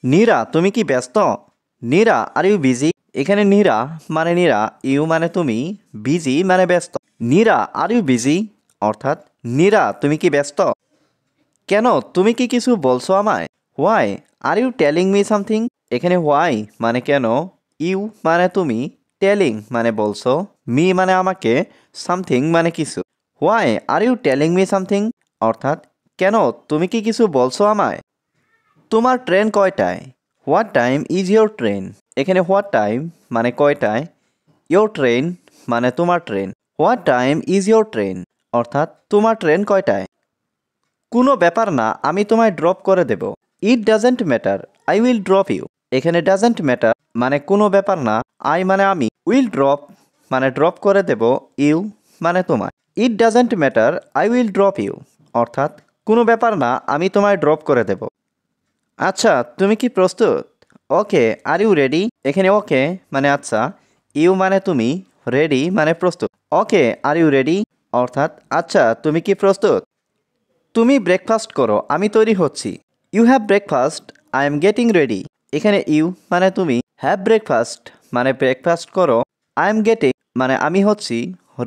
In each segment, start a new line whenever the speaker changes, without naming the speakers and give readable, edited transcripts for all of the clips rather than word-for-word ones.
নীরা তুমি কি ব্যস্ত? Nira are you busy? এখানে নীরা মানে নীরা, ইউ মানে তুমি, বিজি মানে ব্যস্ত। নীরা আর ইউ বিজি অর্থাৎ নীরা তুমি কি ব্যস্ত? কেন তুমি কি কিছু বলছো আমায়? Why are you telling me something? এখানে হোয়াই মানে কেন, ইউ মানে তুমি, টেলিং মানে বলছো, মি মানে আমাকে, সামথিং মানে কিছু। Why are you telling me something অর্থাৎ কেন তুমি কি কিছু বলছো আমায়? তোমার ট্রেন কয়টায়? What time is your train? এখানে হোয়াট টাইম মানে কয়টায়, ইয়োর ট্রেন মানে তোমার ট্রেন। What time is your train অর্থাৎ তোমার ট্রেন কয়টায়? কোনো ব্যাপার না, আমি তোমায় ড্রপ করে দেব। It doesn't matter, I will drop you. এখানে ডাজেন্ট ম্যাটার মানে কোনো ব্যাপার না, আই মানে আমি, উইল ড্রপ মানে ড্রপ করে দেব, ইউ মানে তোমায়। It doesn't matter, I will drop you অর্থাৎ কোনো ব্যাপার না, আমি তোমায় ড্রপ করে দেব। আচ্ছা তুমি কি প্রস্তুত? ওকে আর ইউ রেডি? এখানে ওকে মানে আচ্ছা, ইউ মানে তুমি, রেডি মানে প্রস্তুত। ওকে আর ইউ রেডি অর্থাৎ আচ্ছা তুমি কি প্রস্তুত? তুমি ব্রেকফাস্ট করো, আমি তৈরি হচ্ছি। You have breakfast, I am getting ready. এখানে ইউ মানে তুমি, হ্যাভ ব্রেকফাস্ট মানে ব্রেকফাস্ট করো, আই এম গেটিং মানে আমি হচ্ছি,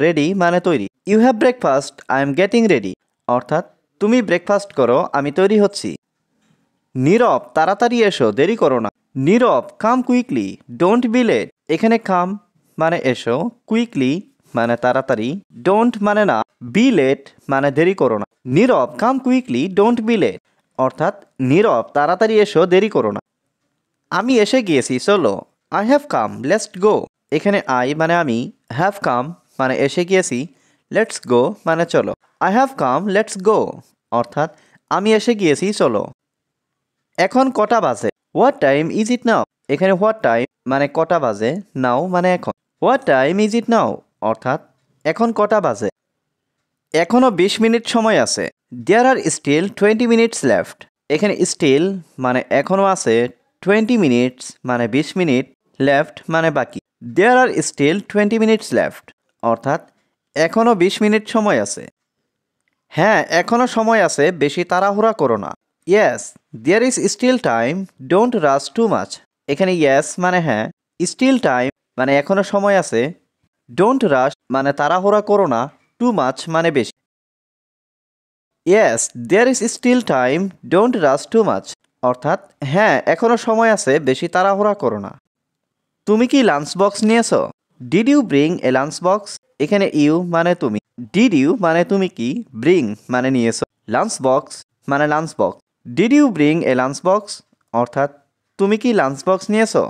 রেডি মানে তৈরি। You have breakfast, I am getting ready অর্থাৎ তুমি ব্রেকফাস্ট করো, আমি তৈরি হচ্ছি। নীরব তাড়াতাড়ি এসো, দেরি করো না। Nirab come quickly, don't be late. এখানে কাম মানে এসো, কুইকলি মানে তাড়াতাড়ি, ডোন্ট মানে না, বি লেট মানে দেরি করো না। Nirab come quickly, don't be late অর্থাৎ নীরব তাড়াতাড়ি এসো, দেরি করো না। আমি এসে গিয়েছি, চলো। I have come, let's go. এখানে আই মানে আমি, হ্যাভ কাম মানে এসে গিয়েছি, লেটস গো মানে চলো। I have come, let's go অর্থাৎ আমি এসে গিয়েছি, চলো। এখন কটা বাজে? What time is it now? এখানে হোয়াট টাইম মানে কটা বাজে, নাও মানে এখন। হোয়াট টাইম ইজ ইট নাও অর্থাৎ এখন কটা বাজে? এখনো 20 মিনিট সময় আছে। There are still 20 minutes left. এখানে স্টিল মানে এখনো আছে, 20 মিনিটস মানে 20 মিনিট, লেফট মানে বাকি। দেয়ার আর স্টিল 20 মিনিটস লেফট অর্থাৎ এখনো 20 মিনিট সময় আছে। হ্যাঁ এখনো সময় আছে, বেশি তাড়াহুড়া করো না। Yes there is still time, don't rush too much. এখানে ইয়েস মানে হ্যাঁ, স্টিল টাইম মানে এখনো সময় আছে, ডোন্ট রাশ মানে তাড়াহুড়া করো না, টু মাচ মানে বেশি। Yes there is still time, don't rush too much অর্থাৎ হ্যাঁ এখনো সময় আছে, বেশি তাড়াহুড়া করো না। তুমি কি লাঞ্চ বক্স নিয়েছো? Did you bring a lunch box? এখানে ইউ মানে তুমি, ডিড ইউ মানে তুমি কি, ব্রিং মানে নিয়েছো, লাঞ্চ বক্স মানে lunch box. Did you bring a lunch box অর্থাৎ তুমি কি লাঞ্চ বক্স নিয়েছো?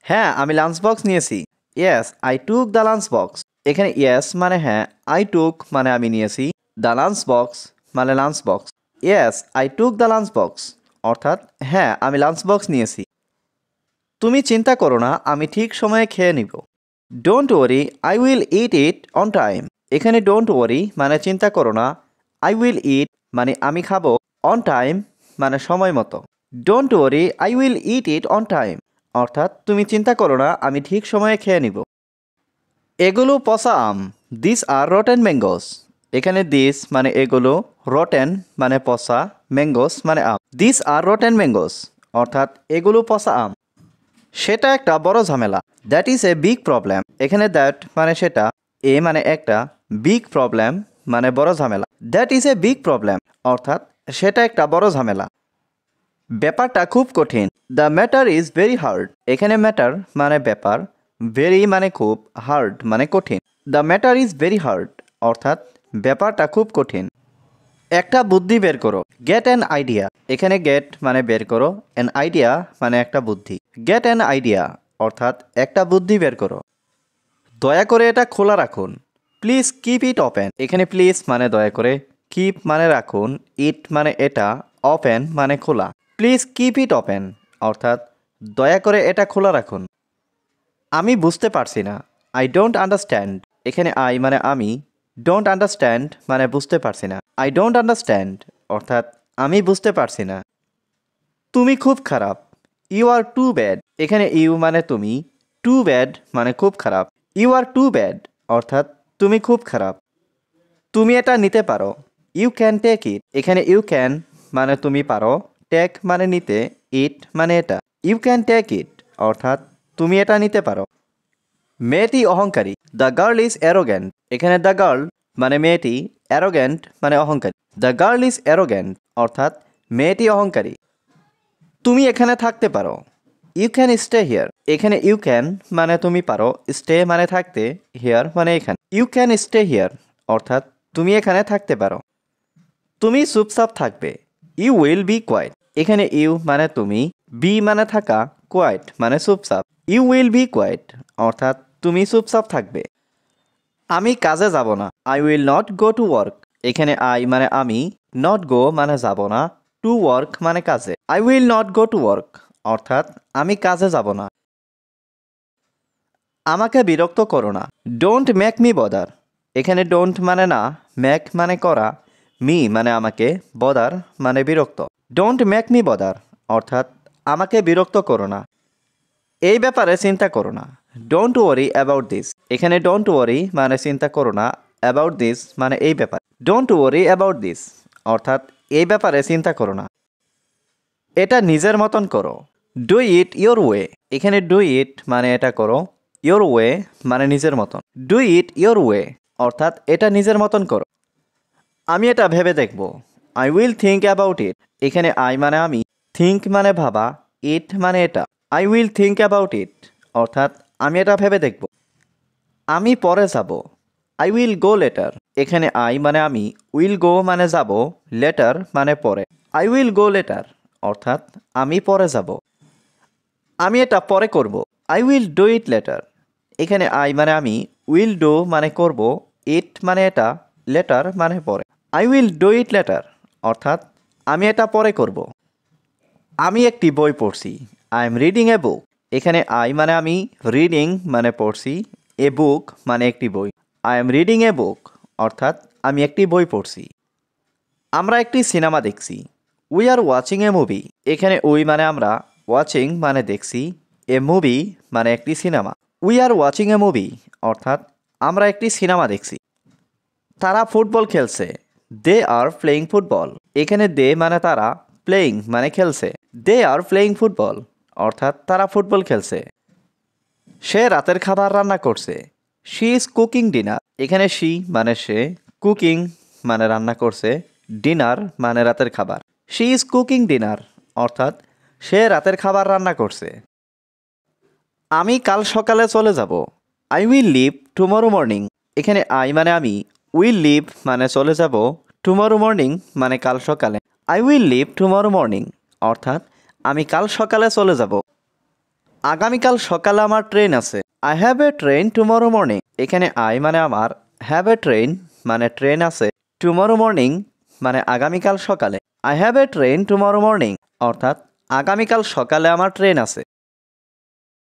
হ্যাঁ আমি লাঞ্চ বক্স নিয়েছি। Yes I took the lunch box. এখানে ইয়েস মানে হ্যাঁ, আই টুক মানে আমি নিয়েছি, দ্য লাঞ্চ বক্স মানে lunch box. Yes I took the lunch box অর্থাৎ হ্যাঁ আমি লাঞ্চ বক্স নিয়েছি। তুমি চিন্তা করো না, আমি ঠিক সময়ে খেয়ে নিব। Don't worry I will it it on time. এখানে ডোন্ট ওয়ারি মানে চিন্তা করো না, আই উইল ইট মানে আমি খাবো, অন টাইম মানে সময় মতো। Don't worry I will it it on time অর্থাৎ তুমি চিন্তা করো না, আমি ঠিক সময়ে খেয়ে নিব। এগুলো পচা আম, দিস আর রটেন ম্যাঙ্গোস। এখানে দিস মানে এগুলো, রটেন মানে পচা, ম্যাঙ্গোস মানে আম। দিস আর রটেন ম্যাঙ্গোস অর্থাৎ এগুলো পচা আম। সেটা একটা বড় ঝামেলা, that is a big problem. এখানে দ্যাট মানে সেটা, এ মানে একটা, বিগ প্রবলেম মানে বড় ঝামেলা। That is a big problem অর্থাৎ সেটা একটা বড় ঝামেলা। ব্যাপারটা খুব কঠিন, the matter is very hard. এখানে ম্যাটার মানে ব্যাপার, ভেরি মানে খুব, হার্ড মানে কঠিন। The matter is very hard অর্থাৎ ব্যাপারটা খুব কঠিন। একটা বুদ্ধি বের করো, গেট অ্যান আইডিয়া। এখানে গেট মানে বের করো, অ্যান আইডিয়া মানে একটা বুদ্ধি। গেট অ্যান আইডিয়া অর্থাৎ একটা বুদ্ধি বের করো। দয়া করে এটা খোলা রাখুন, প্লিজ কিপ ইট ওপেন। এখানে প্লিজ মানে দয়া করে, কিপ মানে রাখুন, ইট মানে এটা, ওপেন মানে খোলা। প্লিজ কিপ ইট ওপেন অর্থাৎ দয়া করে এটা খোলা রাখুন। আমি বুঝতে পারছি না, আই ডোন্ট আন্ডারস্ট্যান্ড। এখানে আই মানে আমি, ডোন্ট আন্ডারস্ট্যান্ড মানে বুঝতে পারছি না, আই ডোন্ট আন্ডারস্ট্যান্ড অর্থাৎ আমি বুঝতে পারছি না। তুমি খুব খারাপ, ইউ আর টু ব্যাড। এখানে ইউ মানে তুমি, টু ব্যাড মানে খুব খারাপ, ইউ আর টু ব্যাড অর্থাৎ তুমি খুব খারাপ। তুমি এটা নিতে পারো, ইউ ক্যান টেক ইট। এখানে ইউ ক্যান মানে তুমি পারো, টেক মানে নিতে, ইট মানে এটা। ইউ ক্যান টেক ইট অর্থাৎ তুমি এটা নিতে পারো। মেয়েটি অহংকারী, দ্য গার্ল ইজ অ্যারোগ্যান্ট। এখানে দ্য গার্ল মানে মেয়েটি, অ্যারোগ্যান্ট মানে অহংকারী। দ্য গার্ল ইজ অ্যারোগ্যান্ট অর্থাৎ মেয়েটি অহংকারী। তুমি এখানে থাকতে পারো, ইউ ক্যান স্টে হিয়ার। এখানে ইউ ক্যান মানে তুমি পারো, স্টে মানে থাকতে, হিয়ার মানে এখানে। ইউ ক্যান স্টে হিয়ার অর্থাৎ তুমি এখানে থাকতে পারো। তুমি চুপচাপ থাকবে, ইউ উইল বি কোয়াইট। এখানে ইউ মানে তুমি, বি মানে থাকা, কোয়াইট মানে চুপচাপ। ইউ উইল বি কোয়াইট অর্থাৎ তুমি চুপচাপ থাকবে। আমি কাজে যাব না, I will not go to work. এখানে আই মানে আমি, নট গো মানে যাব না, টু ওয়ার্ক মানে কাজে। I will not go to work অর্থাৎ আমি কাজে যাব না। আমাকে বিরক্ত করো না, ডোন্ট মেক মি বদার। এখানে ডোন্ট মানে না, মেক মানে করা, মি মানে আমাকে, বদার মানে বিরক্ত। ডোন্ট মেক মি বদার অর্থাৎ আমাকে বিরক্ত করো না। এই ব্যাপারে চিন্তা করো না, ডোন্ট ওয়ারি অ্যাবাউট দিস। এখানে ডোন্ট ওয়ারি মানে চিন্তা করো না, অ্যাবাউট দিস মানে এই ব্যাপার। ডোন্ট ওয়ারি অ্যাবাউট দিস অর্থাৎ এই ব্যাপারে চিন্তা করো না। এটা নিজের মতন করো, ডু ইট ইয়োর ওয়ে। এখানে ডু ইট মানে এটা করো, ইয়োর ওয়ে মানে নিজের মতন। ডু ইট ইয়োর ওয়ে অর্থাৎ এটা নিজের মতন করো। আমি এটা ভেবে দেখব, I will think about it. এখানে আই মানে আমি, থিঙ্ক মানে ভাবা, ইট মানে এটা। I will think about it অর্থাৎ আমি এটা ভেবে দেখব। আমি পরে যাব, আই উইল গো লেটার। এখানে আই মানে আমি, উইল গো মানে যাব, লেটার মানে পরে। আই উইল গো লেটার অর্থাৎ আমি পরে যাব। আমি এটা পরে করব, I will do it later. এখানে আই মানে আমি, উইল ডু মানে করব, ইট মানে এটা, লেটার মানে পরে। I will do it later অর্থাৎ আমি এটা পরে করব। আমি একটি বই পড়ছি, আই এম রিডিং এ বুক। এখানে আই মানে আমি, রিডিং মানে পড়ছি, এ বুক মানে একটি বই। আই এম রিডিং এ বুক অর্থাৎ আমি একটি বই পড়ছি। আমরা একটি সিনেমা দেখছি, we are watching a movie. এখানে উই মানে আমরা, ওয়াচিং মানে দেখছি, এ মুভি মানে একটি cinema. We are watching a movie অর্থাৎ আমরা একটি সিনেমা দেখছি। তারা ফুটবল খেলছে, দে আর প্লেয়িং ফুটবল। এখানে দে মানে তারা, প্লেয়িং মানে খেলছে, দে আর প্লেয়িং ফুটবল অর্থাৎ তারা ফুটবল খেলছে। সে রাতের খাবার রান্না করছে, শি ইজ কুকিং ডিনার। এখানে শি মানে সে, কুকিং মানে রান্না করছে, ডিনার মানে রাতের খাবার। শি ইজ কুকিং ডিনার অর্থাৎ সে রাতের খাবার রান্না করছে। আমি কাল সকালে চলে যাব, I will leave tomorrow morning. এখানে আই মানে আমি, উইল লিভ মানে চলে যাব, টুমরো মর্নিং মানে কাল সকালে। I will leave tomorrow morning অর্থাৎ আমি কাল সকালে চলে যাব। আগামীকাল সকালে আমার ট্রেন আছে, I have a train tomorrow morning. এখানে আই মানে আমার, হ্যাভ এ ট্রেন মানে ট্রেন আছে, টুমরো মর্নিং মানে আগামীকাল সকালে। I have a train tomorrow morning অর্থাৎ আগামীকাল সকালে আমার ট্রেন আছে।